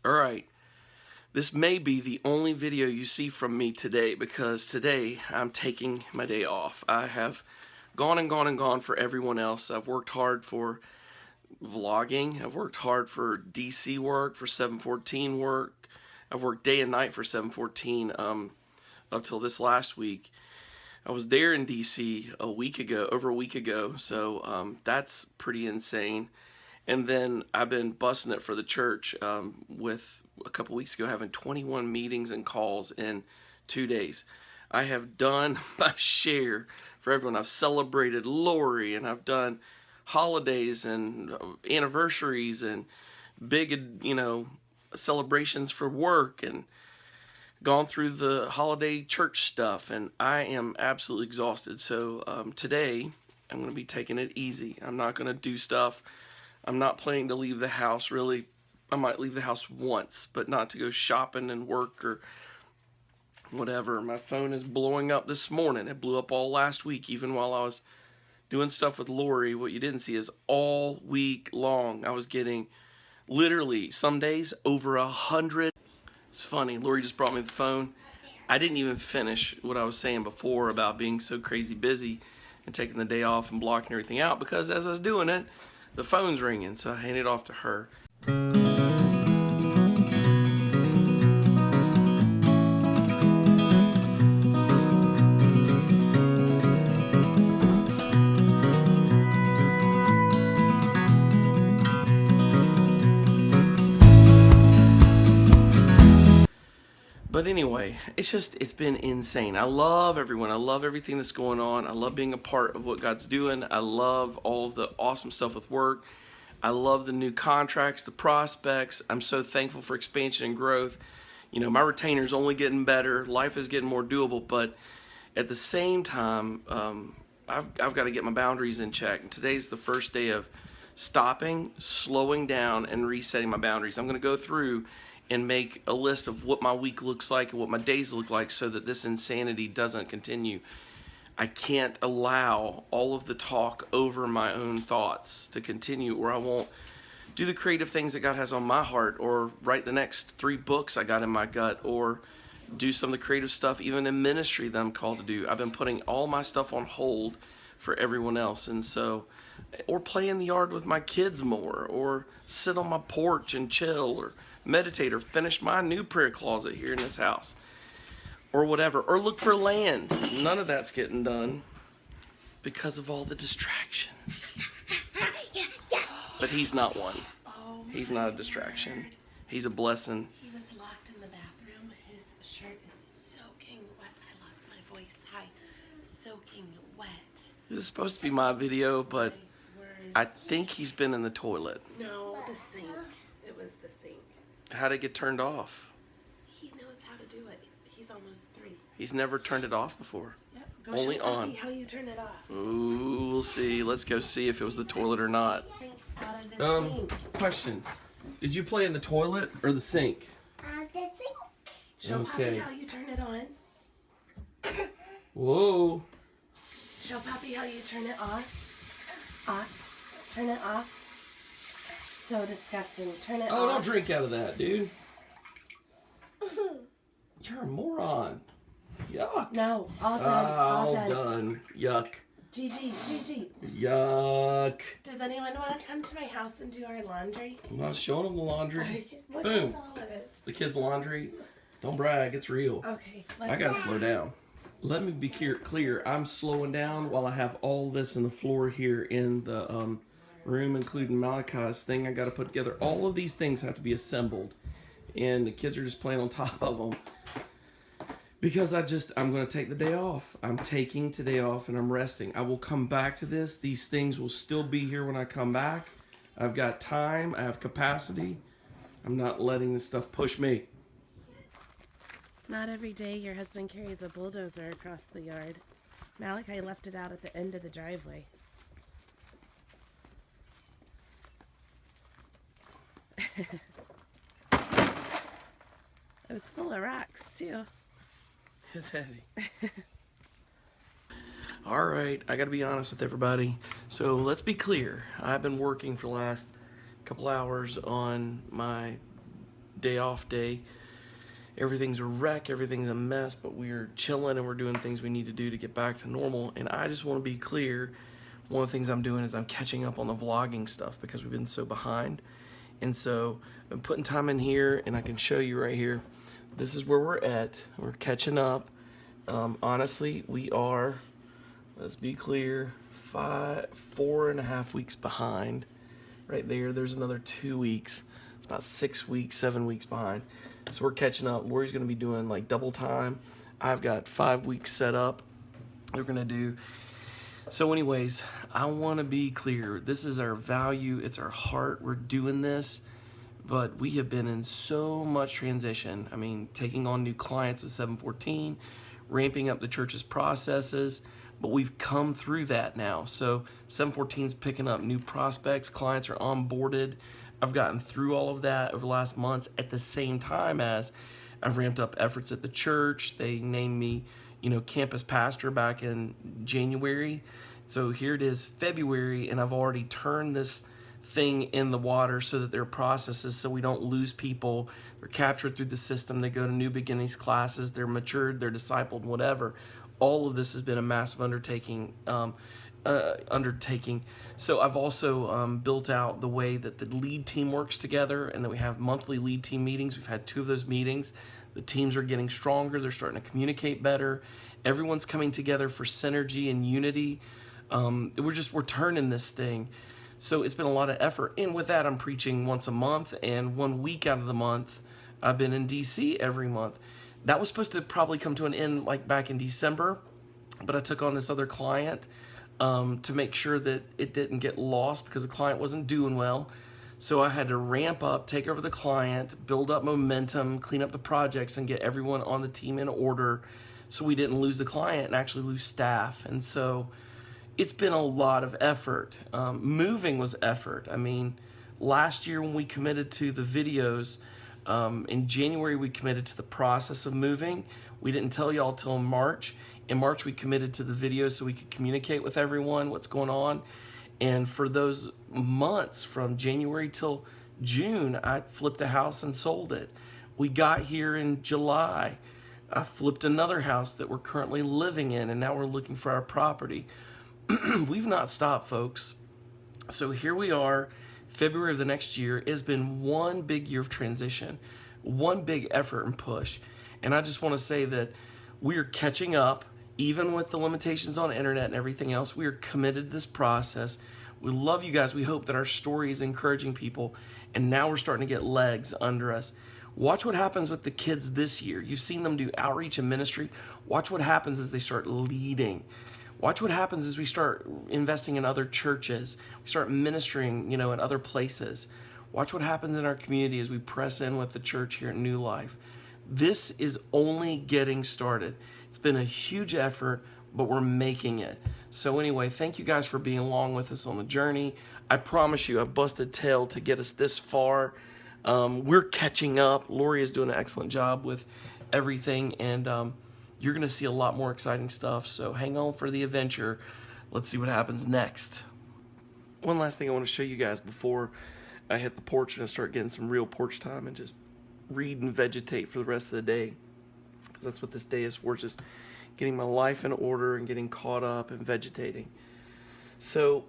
Alright, this may be the only video you see from me today because today I'm taking my day off. I have gone and gone and gone for everyone else. I've worked hard for vlogging. I've worked hard for DC work, for 714 work. I've worked day and night for 714 up till this last week. I was there in DC over a week ago, so that's pretty insane. And then I've been busting it for the church with a couple weeks ago having 21 meetings and calls in 2 days. I have done my share for everyone. I've celebrated Lori, and I've done holidays and anniversaries and big, celebrations for work, and gone through the holiday church stuff, and I am absolutely exhausted. So today I'm going to be taking it easy. I'm not going to do stuff. I'm not planning to leave the house, really. I might leave the house once, but not to go shopping and work or whatever. My phone is blowing up this morning. It blew up all last week, even while I was doing stuff with Lori. What you didn't see is all week long I was getting literally some days over 100. It's funny, Lori just brought me the phone. I didn't even finish what I was saying before about being so crazy busy and taking the day off and blocking everything out, because as I was doing it, the phone's ringing, so I handed it off to her. But anyway, it's been insane. I love everyone. I love everything that's going on. I love being a part of what God's doing. I love all of the awesome stuff with work. I love the new contracts, the prospects. I'm so thankful for expansion and growth. My retainer's only getting better. Life is getting more doable, but at the same time, I've got to get my boundaries in check. And today's the first day of stopping, slowing down, and resetting my boundaries. I'm going to go through and make a list of what my week looks like and what my days look like so that this insanity doesn't continue. I can't allow all of the talk over my own thoughts to continue, or I won't do the creative things that God has on my heart, or write the next 3 books I got in my gut, or do some of the creative stuff even in ministry that I'm called to do. I've been putting all my stuff on hold for everyone else, and so, or play in the yard with my kids more, or sit on my porch and chill, or meditate, or finish my new prayer closet here in this house, or whatever, or look for land. None of that's getting done because of all the distractions. But he's not one. He's not a distraction. He's a blessing. He was locked in the bathroom. His shirt is soaking wet. I lost my voice. Hi. Soaking wet. This is supposed to be my video, but I think he's been in the toilet. No, the sink. It was the sink. How'd it get turned off? He knows how to do it. He's almost 3. He's never turned it off before. Yep. Go Only show on. Papi how you turn it off. Ooh, we'll see. Let's go see if it was the toilet or not. Out of the sink. Question. Did you play in the toilet or the sink? The sink. Show Okay. Papi how you turn it on. Whoa. Show Papi how you turn it off. Off. Turn it off. So disgusting. Turn it off. Oh, don't drink out of that, dude. You're a moron. Yuck. No. All done. All done. done. Yuck. Gigi. Yuck. Does anyone want to come to my house and do our laundry? I'm not showing them the laundry. Look Boom. how tall it is. The kids' laundry. Don't brag. It's real. Okay, I gotta slow down. Let me be clear. I'm slowing down while I have all this in the floor here in the room, including Malachi's thing I gotta put together. All of these things have to be assembled, and the kids are just playing on top of them. Because I'm going to take the day off. I'm taking today off and I'm resting. I will come back to this. These things will still be here when I come back. I've got time. I have capacity. I'm not letting this stuff push me. It's not every day your husband carries a bulldozer across the yard. Malachi left it out at the end of the driveway. It was full of rocks, too. It's heavy. All right, I got to be honest with everybody. So let's be clear. I've been working for the last couple hours on my day off day. Everything's a wreck, everything's a mess, but we're chilling and we're doing things we need to do to get back to normal. And I just want to be clear, one of the things I'm doing is I'm catching up on the vlogging stuff because we've been so behind. And so I'm putting time in here, and I can show you right here. This is where we're at. We're catching up. Honestly, we are, let's be clear, 4.5 weeks behind. Right there, there's another 2 weeks. It's about 6 weeks, 7 weeks behind. So we're catching up. Lori's going to be doing like double time. I've got 5 weeks set up. We're going to do. So anyways, I want to be clear. This is our value. It's our heart. We're doing this. But we have been in so much transition. I mean, taking on new clients with 714, ramping up the church's processes. But we've come through that now. So 714 is picking up new prospects. Clients are onboarded. I've gotten through all of that over the last months at the same time as I've ramped up efforts at the church. They named me, campus pastor back in January. So here it is, February, and I've already turned this thing in the water so that there are processes so we don't lose people. They're captured through the system. They go to new beginnings classes. They're matured. They're discipled, whatever. All of this has been a massive undertaking. So I've also built out the way that the lead team works together, and that we have monthly lead team meetings. We've had 2 of those meetings. The teams are getting stronger. They're starting to communicate better. Everyone's coming together for synergy and unity. We're turning this thing. So it's been a lot of effort. And with that, I'm preaching once a month, and 1 week out of the month, I've been in DC every month. That was supposed to probably come to an end like back in December, but I took on this other client to make sure that it didn't get lost because the client wasn't doing well. So I had to ramp up, take over the client, build up momentum, clean up the projects, and get everyone on the team in order so we didn't lose the client and actually lose staff. And so it's been a lot of effort. Moving was effort. I mean, last year when we committed to the videos, in January we committed to the process of moving. We didn't tell y'all till March. In March we committed to the videos so we could communicate with everyone what's going on. And for those months from January till June, I flipped a house and sold it. We got here in July. I flipped another house that we're currently living in, and now we're looking for our property. We've not stopped, folks. So here we are, February of the next year. It has been one big year of transition, one big effort and push. And I just want to say that we're catching up, even with the limitations on the internet and everything else. We are committed to this process. We love you guys. We hope that our story is encouraging people. And now we're starting to get legs under us. Watch what happens with the kids this year. You've seen them do outreach and ministry. Watch what happens as they start leading. Watch what happens as we start investing in other churches. We start ministering, in other places. Watch what happens in our community as we press in with the church here at New Life. This is only getting started. It's been a huge effort, but we're making it. So anyway, thank you guys for being along with us on the journey. I promise you, I busted tail to get us this far. We're catching up. Lori is doing an excellent job with everything, and you're going to see a lot more exciting stuff. So hang on for the adventure. Let's see what happens next. One last thing I want to show you guys before I hit the porch and start getting some real porch time and just read and vegetate for the rest of the day. Because that's what this day is for, just getting my life in order and getting caught up and vegetating. So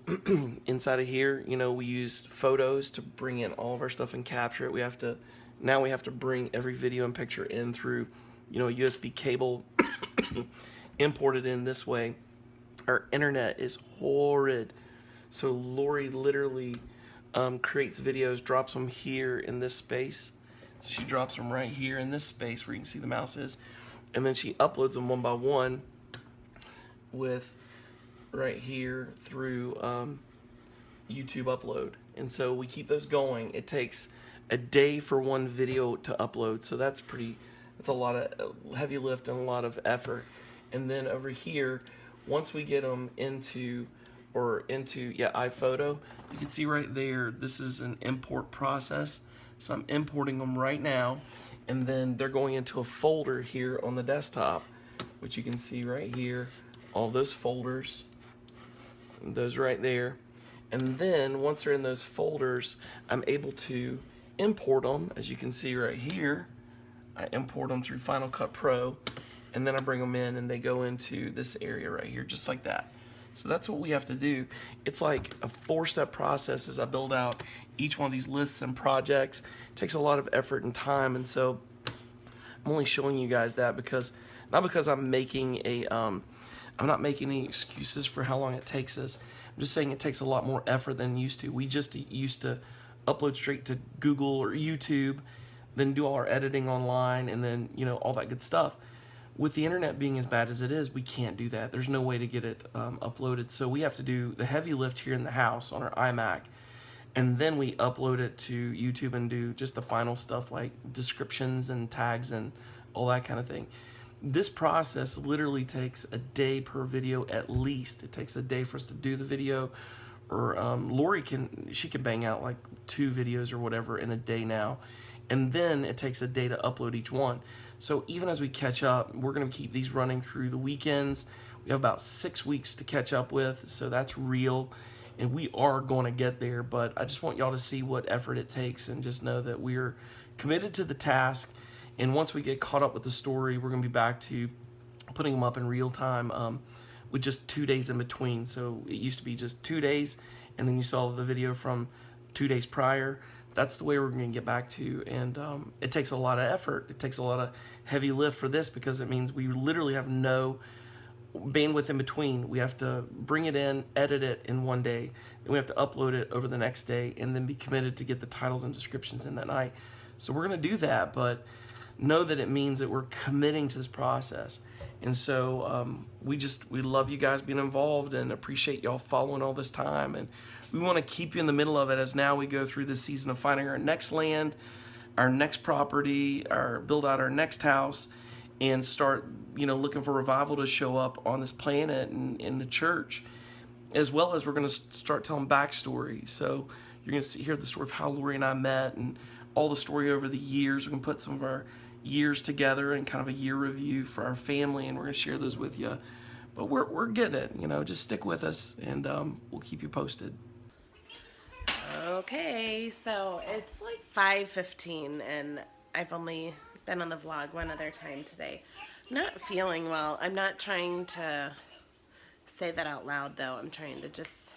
inside of here, we use photos to bring in all of our stuff and capture it. Now we have to bring every video and picture in through, a USB cable, imported in this way. Our internet is horrid. So Lori literally creates videos, drops them here in this space. So she drops them right here in this space where you can see the mouse is. And then she uploads them one by one with right here through YouTube upload. And so we keep those going. It takes a day for one video to upload. So that's a lot of heavy lift and a lot of effort. And then over here, once we get them into iPhoto, you can see right there, this is an import process. So I'm importing them right now, and then they're going into a folder here on the desktop, which you can see right here, all those folders, those right there. And then once they're in those folders, I'm able to import them, as you can see right here. I import them through Final Cut Pro, and then I bring them in and they go into this area right here, just like that. So that's what we have to do. It's like a 4-step process as I build out each one of these lists and projects. It takes a lot of effort and time, and so I'm only showing you guys that because, not because I'm making a, I'm not making any excuses for how long it takes us. I'm just saying it takes a lot more effort than it used to. We just used to upload straight to Google or YouTube, then do all our editing online, and then, you know, all that good stuff. With the internet being as bad as it is, we can't do that. There's no way to get it uploaded. So we have to do the heavy lift here in the house on our iMac, and then we upload it to YouTube and do just the final stuff like descriptions and tags and all that kind of thing. This process literally takes a day per video at least. It takes a day for us to do the video, or Lori can bang out like 2 videos or whatever in a day now, and then it takes a day to upload each one. So even as we catch up, we're going to keep these running through the weekends. We have about 6 weeks to catch up with, so that's real, and we are going to get there. But I just want y'all to see what effort it takes, and just know that we're committed to the task. And once we get caught up with the story, we're going to be back to putting them up in real time with just 2 days in between. So it used to be just 2 days, and then you saw the video from 2 days prior. That's the way we're going to get back to, and it takes a lot of effort. It takes a lot of heavy lift for this, because it means we literally have no bandwidth in between. We have to bring it in, edit it in one day, and we have to upload it over the next day, and then be committed to get the titles and descriptions in that night. So we're going to do that, but know that it means that we're committing to this process. And so we love you guys being involved, and appreciate y'all following all this time. And we want to keep you in the middle of it as now we go through this season of finding our next land, our next property, build out our next house, and start, you know, looking for revival to show up on this planet and in the church, as well as we're going to start telling backstory. So you're going to hear the story of how Lori and I met, and all the story over the years. We're going to put some of our years together and kind of a year review for our family, and we're going to share those with you. But we're getting it, you know. Just stick with us, and we'll keep you posted. Okay, so it's like 5:15, and I've only been on the vlog one other time today. Not feeling well. I'm not trying to say that out loud, though. I'm trying to just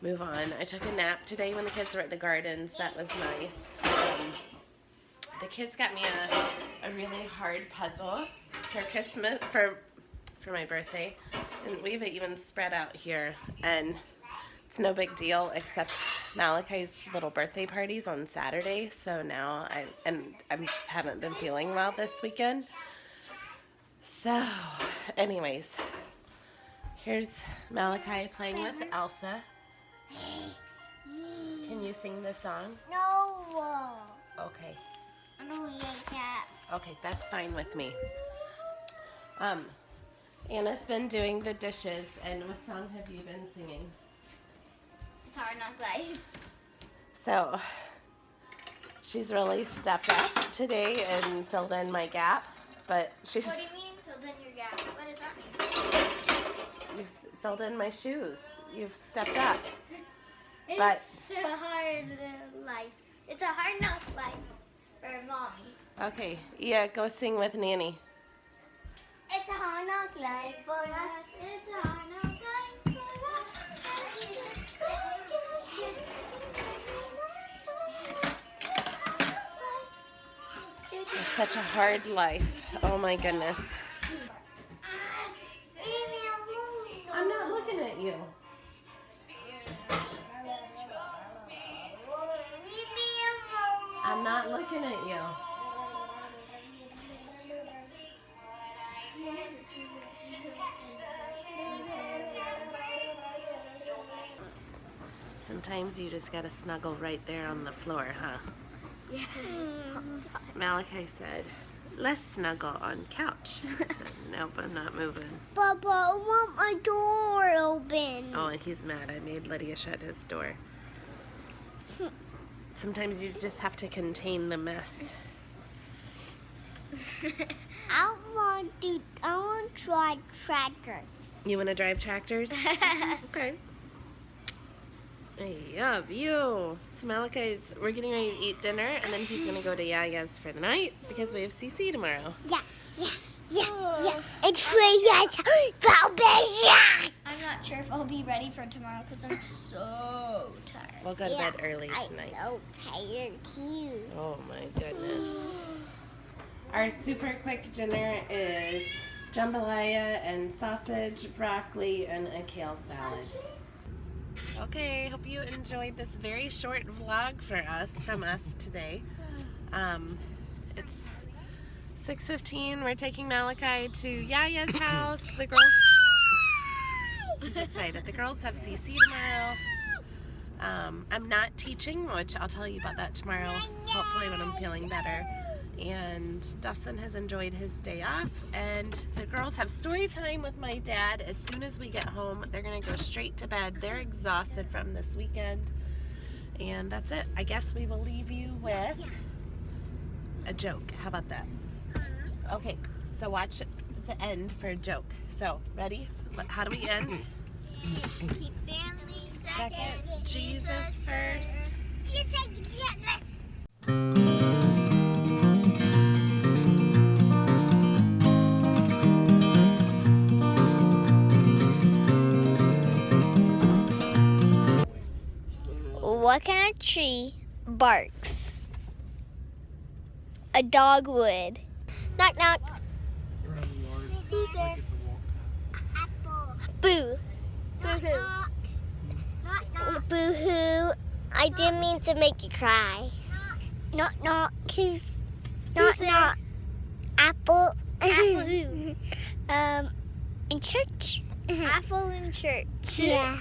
move on. I took a nap today when the kids were at the gardens. That was nice. The kids got me a really hard puzzle for Christmas, for my birthday, and we've even spread out here, and it's no big deal, except Malachi's little birthday party's on Saturday, so now I just haven't been feeling well this weekend. So, anyways, here's Malachi playing with Elsa. Can you sing the song? No. Okay. I don't like that. Okay, that's fine with me. Anna's been doing the dishes, and what song have you been singing? It's Hard Knock Life. So, she's really stepped up today and filled in my gap, but she's... What do you mean, filled in your gap? What does that mean? You've filled in my shoes. You've stepped up. It's a hard life. It's a hard knock life for mommy. Okay, yeah, go sing with Nanny. It's a hard knock life for us. It's a hard knock life for us. It's such a hard life. Oh my goodness. I'm not looking at you. I'm not looking at you. Sometimes you just gotta snuggle right there on the floor, huh? Yeah. Malachi said, let's snuggle on couch. I said, nope, I'm not moving. Papa, I want my door open. Oh, and he's mad. I made Lydia shut his door. Sometimes you just have to contain the mess. I want to try tractors. You want to drive tractors? Okay. I love you. So we're getting ready to eat dinner, and then he's gonna go to Yaya's for the night because we have CC tomorrow. Yeah. It's free. I'm not sure if I'll be ready for tomorrow because I'm so tired. We'll go to bed early tonight. I'm so tired too. Oh my goodness. Our super quick dinner is jambalaya and sausage, broccoli, and a kale salad. Okay, hope you enjoyed this very short vlog from us today. It's 6:15. We're taking Malachi to Yaya's house. The girls, he's excited. The girls have CC tomorrow. I'm not teaching, which I'll tell you about that tomorrow, hopefully when I'm feeling better. And Dustin has enjoyed his day off, and the girls have story time with my dad. As soon as we get home, they're gonna go straight to bed. They're exhausted from this weekend, and that's it. I guess we will leave you with a joke. How about that? Okay, so watch the end for a joke. So, ready? How do we end? Keep family Second, Jesus first. What kind of tree barks? A dogwood. Knock knock. Who's there? Boo. Boo hoo. I didn't mean to make you cry. Knock knock. Who's knock? Apple. Apple who? In church. Apple in church. Yeah.